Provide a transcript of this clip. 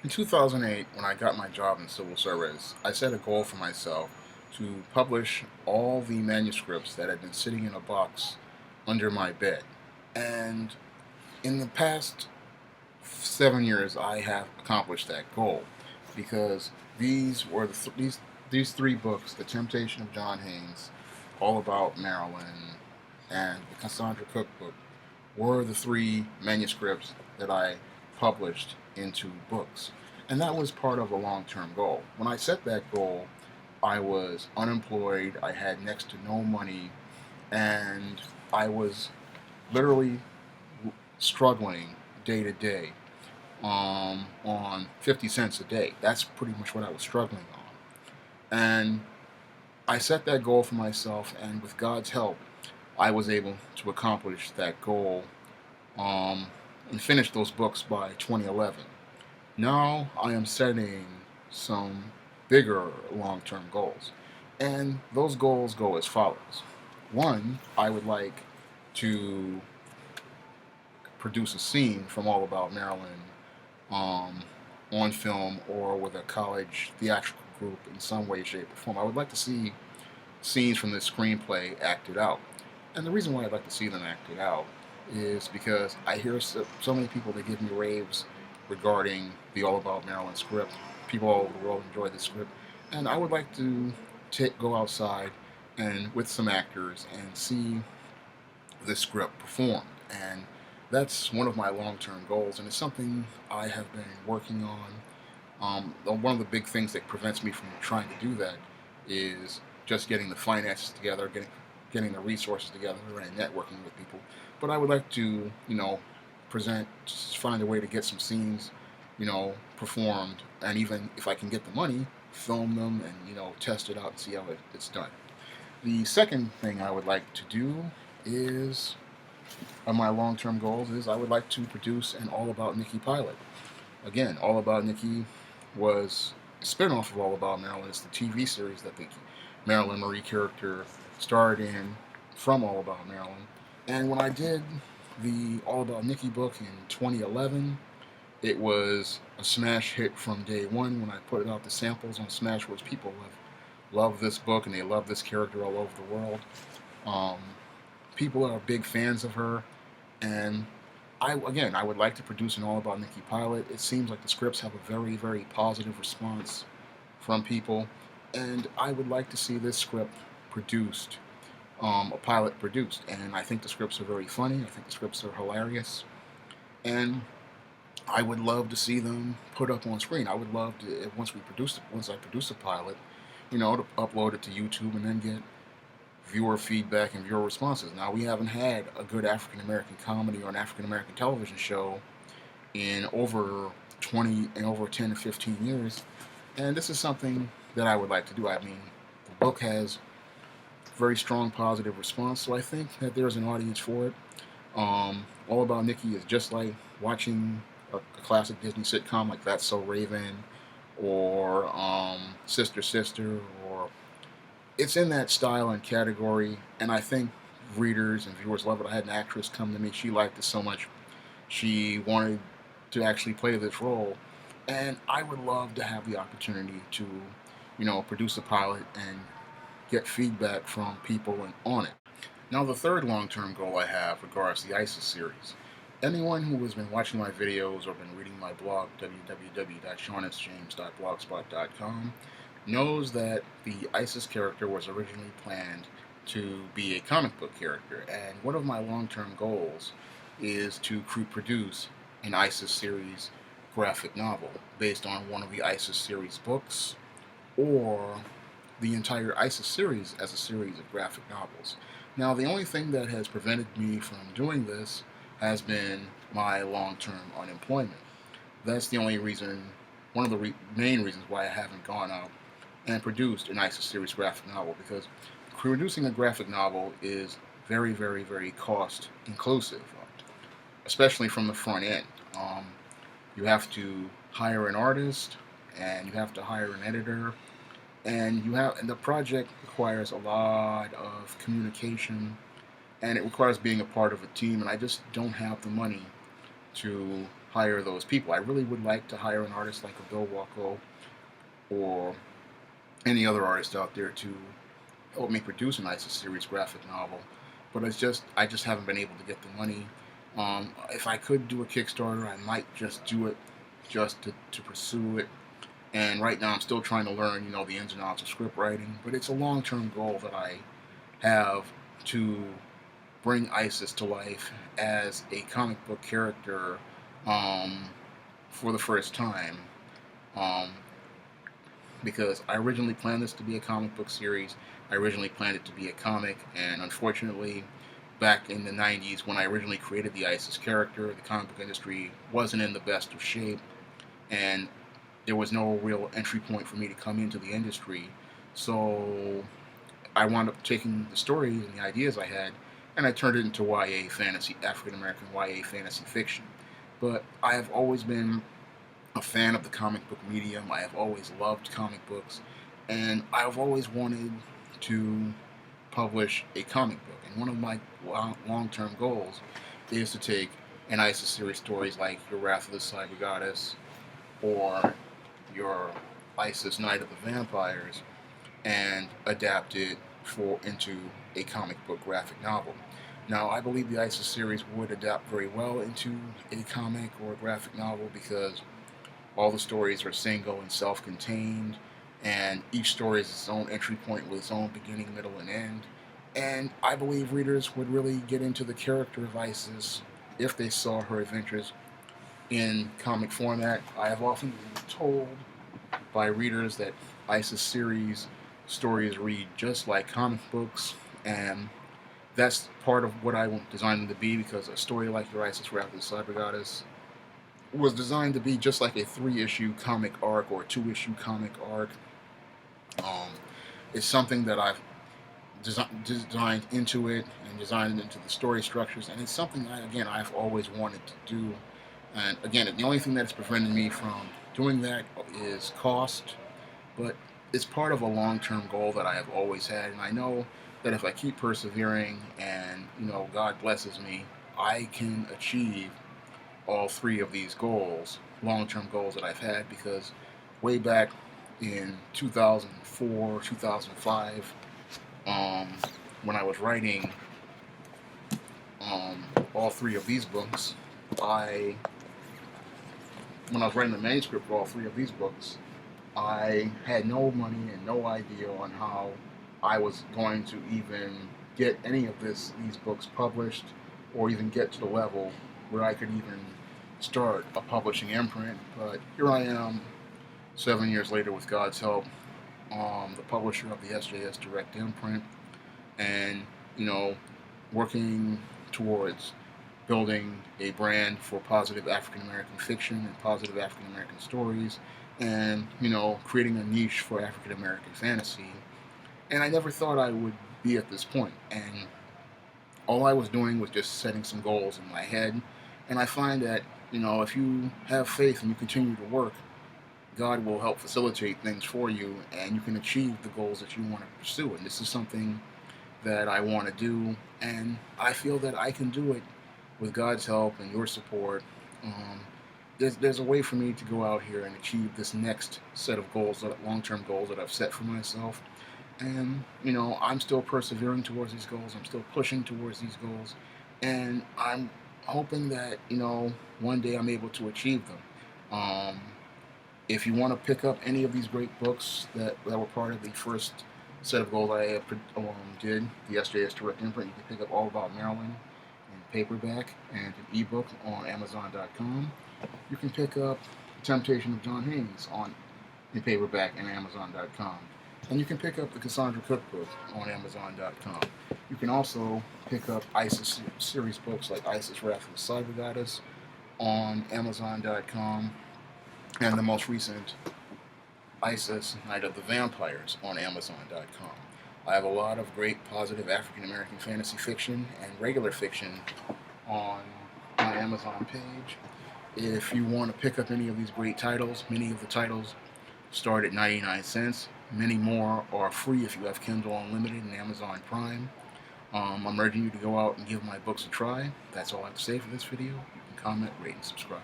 In 2008, when I got my job in civil service, I set a goal for myself to publish all the manuscripts that had been sitting in a box under my bed. And in the past 7 years, I have accomplished that goal because these three books: The Temptation of John Haynes, All About Marilyn, and the Cassandra Cookbook, were the three manuscripts that I published into books. And that was part of a long term goal. When I set that goal, I was unemployed, I had next to no money, and I was literally struggling day to day on 50 cents a day. That's pretty much what I was struggling on. And I set that goal for myself, and with God's help, I was able to accomplish that goal um, and finish those books by 2011. Now I am setting some bigger long term goals. And those goals go as follows. One, I would like to produce a scene from All About Maryland um, on film or with a college theatrical group in some way, shape, or form. I would like to see scenes from this screenplay acted out. And the reason why I'd like to see them acted out is because I hear so many people that give me raves regarding the All About Maryland script. People all over the world enjoy the script. And I would like to go outside and with some actors and see this script performed. And that's one of my long-term goals, and it's something I have been working on. One of the big things that prevents me from trying to do that is just getting the finances together, getting the resources together, and networking with people. But I would like to, just find a way to get some scenes, performed, and even if I can get the money, film them and test it out and see how it's done. The second thing I would like to do is my long-term goals is I would like to produce an All About Nikki pilot. Again, All About Nikki was a spinoff of All About Marilyn. It's the TV series that the Marilyn Marie character starred in from All About Marilyn. And when I did the All About Nikki book in 2011, it was a smash hit from day one. When I put it out the samples on Smashwords, people have loved this book and they love this character all over the world. Um, People are big fans of her, and I would like to produce an All About Nikki pilot. It seems like the scripts have a very, very positive response from people, and I would like to see this script produced, a pilot produced. And I think the scripts are very funny. I think the scripts are hilarious, and I would love to see them put up on screen. I would love to once I produce a pilot, to upload it to YouTube and then get viewer feedback and viewer responses. Now, we haven't had a good African American comedy or an African American television show in over 10 to 15 years, and this is something that I would like to do. I mean, the book has very strong positive response, so I think that there's an audience for it. All About Nikki is just like watching a classic Disney sitcom like That's So Raven or Sister Sister, or it's in that style and category, and I think readers and viewers love it. I had an actress come to me; she liked it so much, she wanted to actually play this role, and I would love to have the opportunity to, produce a pilot and get feedback from people on it. Now, the third long-term goal I have regards the ISIS series. Anyone who has been watching my videos or been reading my blog, www.shawnsjames.blogspot.com, knows that the ISIS character was originally planned to be a comic book character, and one of my long-term goals is to produce an ISIS series graphic novel based on one of the ISIS series books or the entire ISIS series as a series of graphic novels. Now, the only thing that has prevented me from doing this has been my long term unemployment. That's the only reason, one of the main reasons why I haven't gone out and produced an ISIS series graphic novel, because producing a graphic novel is very, very, very cost inclusive, especially from the front end. Um, you have to hire an artist, and you have to hire an editor, and the project requires a lot of communication, and it requires being a part of a team, and I just don't have the money to hire those people. I really would like to hire an artist like a Bill Walko or any other artist out there to help me produce an ISIS series graphic novel, but I just haven't been able to get the money. If I could do a Kickstarter, I might just do it just to pursue it. And right now, I'm still trying to learn, the ins and outs of script writing. But it's a long-term goal that I have to bring ISIS to life as a comic book character um, for the first time. Um, because I originally planned this to be a comic book series. I originally planned it to be a comic, and unfortunately, back in the 90s when I originally created the ISIS character, the comic book industry wasn't in the best of shape, and there was no real entry point for me to come into the industry. So I wound up taking the stories and the ideas I had, and I turned it into YA fantasy, African American YA fantasy fiction. But I have always been a fan of the comic book medium. I have always loved comic books, and I've always wanted to publish a comic book. And one of my long-term goals is to take an ISIS series stories like Your Wrath of the Cyber Goddess or your ISIS Night of the Vampires and adapt it into a comic book graphic novel. Now, I believe the ISIS series would adapt very well into a comic or a graphic novel because all the stories are single and self-contained, and each story is its own entry point with its own beginning, middle, and end. And I believe readers would really get into the character of Isis if they saw her adventures in comic format. I have often been told by readers that Isis series stories read just like comic books, and that's part of what I designed them to be, because a story like Your Isis Wrath of the Cyber Goddess was designed to be just like a 3-issue comic arc or a 2-issue comic arc. Um, it's something that I've designed into it and designed into the story structures, and it's something that, again, I've always wanted to do. And again, the only thing that's prevented me from doing that is cost, but it's part of a long-term goal that I have always had, and I know that if I keep persevering and, God blesses me, I can achieve all 3 of these goals, long-term goals that I've had, because way back in 2004, 2005, when I was writing all 3 of these books, when I was writing the manuscript for all 3 of these books, I had no money and no idea on how I was going to even get any of these books published, or even get to the level where I could even start a publishing imprint. But here I am, 7 years later, with God's help, the publisher of the SJS Direct imprint, and working towards building a brand for positive African American fiction and positive African American stories, and creating a niche for African American fantasy. And I never thought I would be at this point, and all I was doing was just setting some goals in my head. And I find that if you have faith and you continue to work, God will help facilitate things for you, and you can achieve the goals that you want to pursue. And this is something that I want to do, and I feel that I can do it with God's help and your support. There's a way for me to go out here and achieve this next set of goals, long-term goals that I've set for myself. And I'm still persevering towards these goals. I'm still pushing towards these goals, and I'm hoping that one day I'm able to achieve them. If you want to pick up any of these great books that were part of the first set of goals I did, the SJS Direct imprint, you can pick up All About Maryland in paperback and an ebook on Amazon.com. You can pick up The Temptation of John Haynes in paperback and Amazon.com. And you can pick up the Cassandra Cookbook on Amazon.com. You can also pick up ISIS series books like ISIS Wrath of the Cyber Goddess on Amazon.com, and the most recent ISIS Night of the Vampires on Amazon.com. I have a lot of great positive African American fantasy fiction and regular fiction on my Amazon page. If you want to pick up any of these great titles, many of the titles start at 99 cents. Many more are free if you have Kindle Unlimited and Amazon Prime. I'm urging you to go out and give my books a try. That's all I have to say for this video. You can comment, rate, and subscribe.